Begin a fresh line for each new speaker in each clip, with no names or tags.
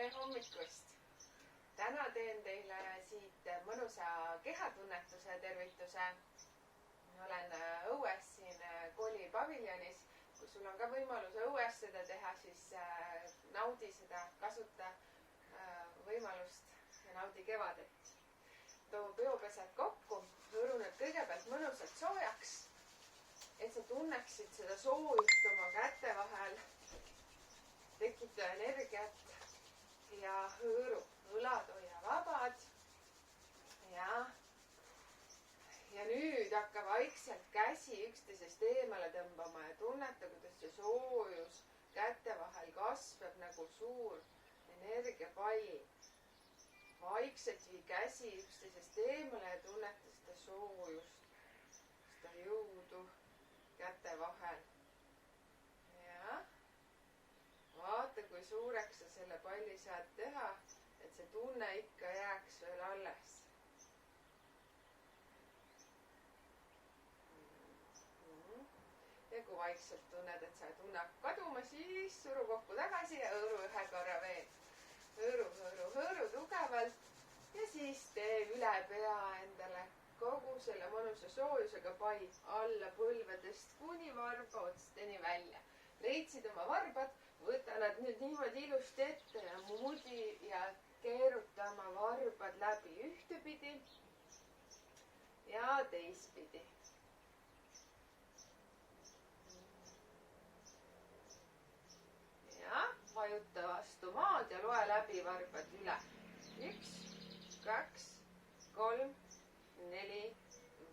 tere hommikust! Täna teen teile siit mõnusa kehatunnetuse tervituse. Olen õues siin koolipaviljonis. Kui sul on ka võimalus õues seda teha, siis naudi seda, kasuta võimalust ja naudi kevadet. Too peopesed kokku, hõõru need kõigepealt mõnusalt soojaks, et sa tunneksid seda soojust oma käte vahel. Tekita energiat ja hõõru. Õlad hoia vabad. Ja nüüd hakka vaikselt käsi üksteisest eemale tõmbama ja tunneta, kuidas see soojus käte vahel kasvab nagu suur energiapall. Vaikselt vii käsi üksteisest eemale ja tunneta seda soojust, seda jõudu käte vahel. Vaata, kui suureks sa selle palli saad teha, et see tunne ikka jääks veel alles. Ja kui vaikselt tunned, et sa tunne kaduma, siis suru kokku tagasi ja hõõru ühe korra veel. Hõõru tugevalt ja siis tee üle pea endale kogu selle mõnusa soojusega pai alla põlvedest kuni varba otsteni välja. Leidsid oma varbad, võta nad nüüd niimoodi ilusti ette ja muudi ja keeruta oma varbad läbi ühtepidi ja teistpidi. Ja vajuta vastu maad ja loe läbi varbad üle. 1, 2, 3, 4,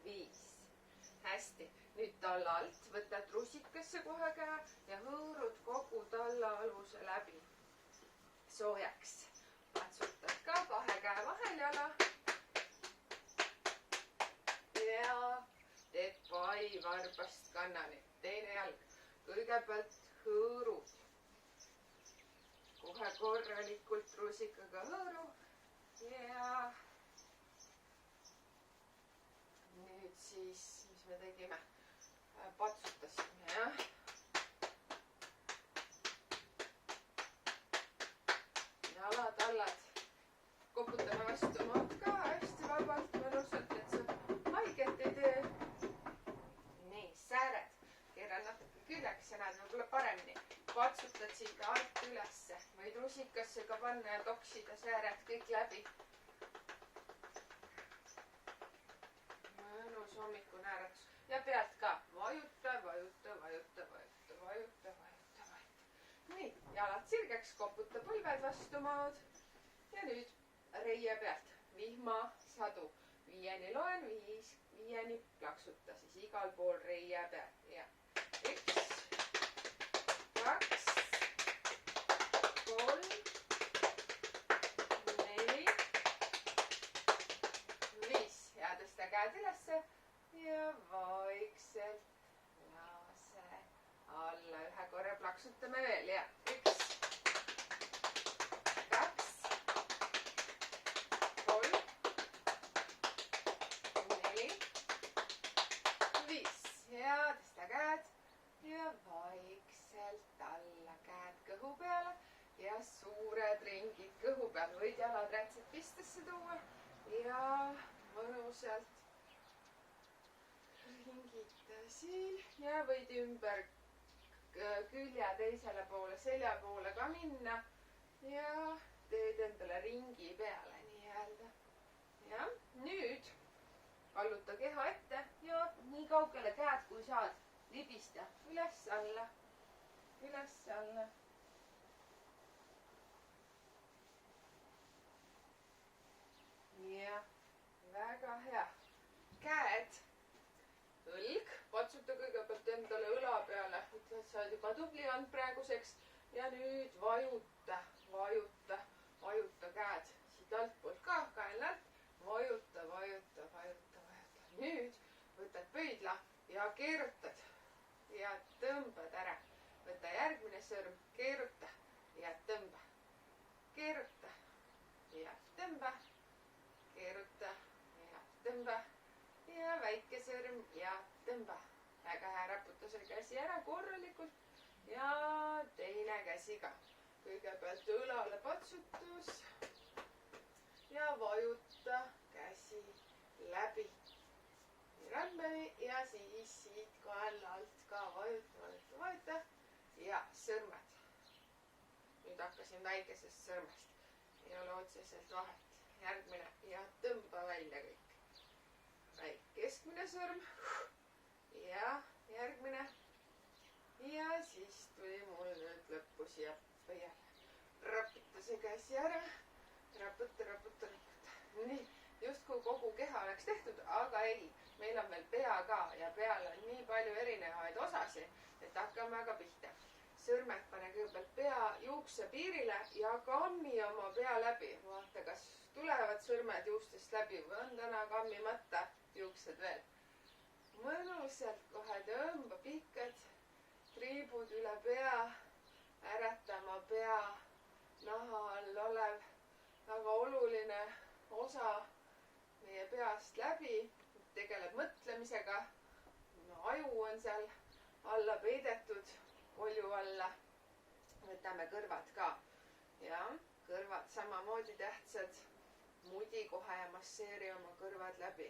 5. Hästi. Nüüd talla alt võtad rusikasse kohe käe ja hõõrud kogu talla aluse läbi soojaks. Patsutad ka kahe käe vahel jala ja teed pai varbast kannani. Teine jalg. Kõigepealt hõõrud. Kohe korralikult rusikaga hõõru ja nüüd siis, mis me tegime? Patsutasime, jah. Jalad, allad. Koputame vastu maad ka hästi vabalt, mõnusalt, et sa haiget ei tee. Nii, sääred. Keeran natuke küljeks ja näed võib-olla paremini. Patsutad siit alt ülesse. Võid rusikasse ka panna ja toksida sääred kõik läbi. Mõnus hommikune ääretus. Ja pealt ka vajuta. Nii, jalad sirgeks, koputa põlved vastu maad. Ja nüüd reie pealt vihma sadu. 5 loen, 5 plaksuta siis igal pool reie peal. Ja 1, 2, 3, 4, 5. Ja tõsta käed ülesse. Ja vaikselt lase alla. Ühe korra plaksutame veel. Ja 1, 2, 3, 4, 5. Ja tõsta käed ja vaikselt alla. Käed kõhu peale ja suured ringid kõhu peal. Võid jalad rätsed pistesse tuua ja mõnusalt ringita siin ja võid ümber külje teisele poole, selja poole ka minna ja teed endale ringi peale nii-öelda. Ja nüüd kalluta keha ette ja nii kaugele käed kui saad libista üles-alla, üles-alla. Ja väga hea. Käed. Õlg, patsuta kõigepealt endale õla peale, ütle, et sa oled juba tubli olnud praeguseks ja nüüd vajuta käed siit altpoolt ka, kaelalt, vajuta. Nüüd võtad pöidla ja keerutad ja tõmbad ära. Võta järgmine sõrm, keeruta ja tõmba, keeruta ja tõmba, keeruta ja tõmba. Ja väike sõrm ja tõmba. Väga hea, raputa see käsi ära korralikult ja teine käsi ka. kõigepealt õlale patsutus ja vajuta käsi läbi rämbeni ja siis siit kaela alt ka vajuta ja sõrmed. Nüüd hakkasin väikesest sõrmest, ei ole otseselt vahet. Järgmine ja tõmba välja kõik. Keskmine sõrm ja järgmine ja siis tuli mul nüüd lõppu siia peale. Raputa see käsi ära, raputa. Nii, justkui kogu keha oleks tehtud, aga ei, meil on veel pea ka ja peal on nii palju erinevaid osasid, et hakkame aga pihta. Sõrmed pane kõigepealt pea juukse piirile ja kammi oma pea läbi. Vaata, kas tulevad sõrmed juustest läbi või on täna kammimata juuksed veel. Mõnusalt kohe tõmba pikad triibud üle pea, äratama pea, naha all olev väga oluline osa meie peast läbi, tegeleb mõtlemisega. Aju on seal alla peidetud, kolju alla. Võtame kõrvad ka. Ja kõrvad samamoodi tähtsad. Mudi kohe ja masseeri oma kõrvad läbi.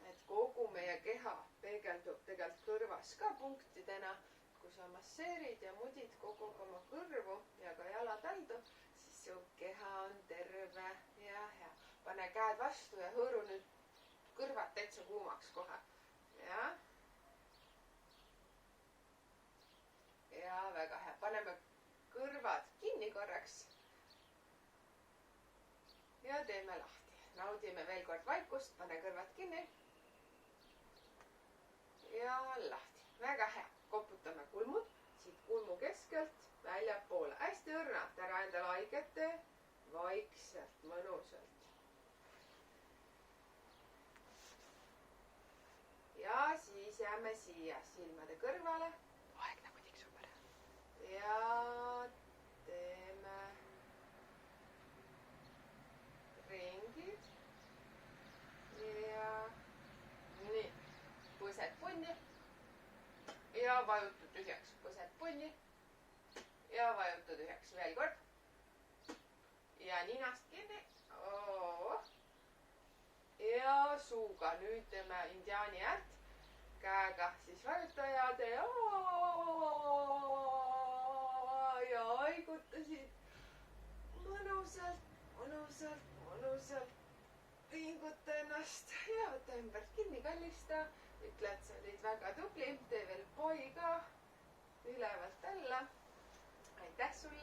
Et kogu meie keha peegeldub tegelikult kõrvas ka punktidena. Kui sa masseerid ja mudid kogu oma kõrvu ja ka jalatäldu, siis su keha on terve ja hea. Pane käed vastu ja hõõru nüüd kõrvad täitsa kuumaks kohe. Ja väga hea. Paneme kõrvad kinni korraks. Ja teeme lahti. Naudime veel kord vaikust. Pane kõrvad kinni. Ja lahti. Väga hea. Koputame kulmud. Siit kulmu keskelt välja poole. Hästi õrnalt. Ära endale haiget tee. Vaikselt, mõnusalt. Ja siis jääme siia silmade kõrvale. Aeg nagu tiksub ära. Ja teeme ringid. Ja nii. Põsed punni. Ja vajuta tühjaks. Põsed punni. Ja vajuta tühjaks. Veel kord. Ja ninast kinni. Ja suuga. Nüüd teeme indiaani häält. Käega siis vajuta ja tee ja haigutasid mõnusalt pinguta ennast ja võta ümbert kinni, kallista. Ütle, et sa olid väga tubli. Tee veel poi ka ülevalt alla. Aitäh sulle.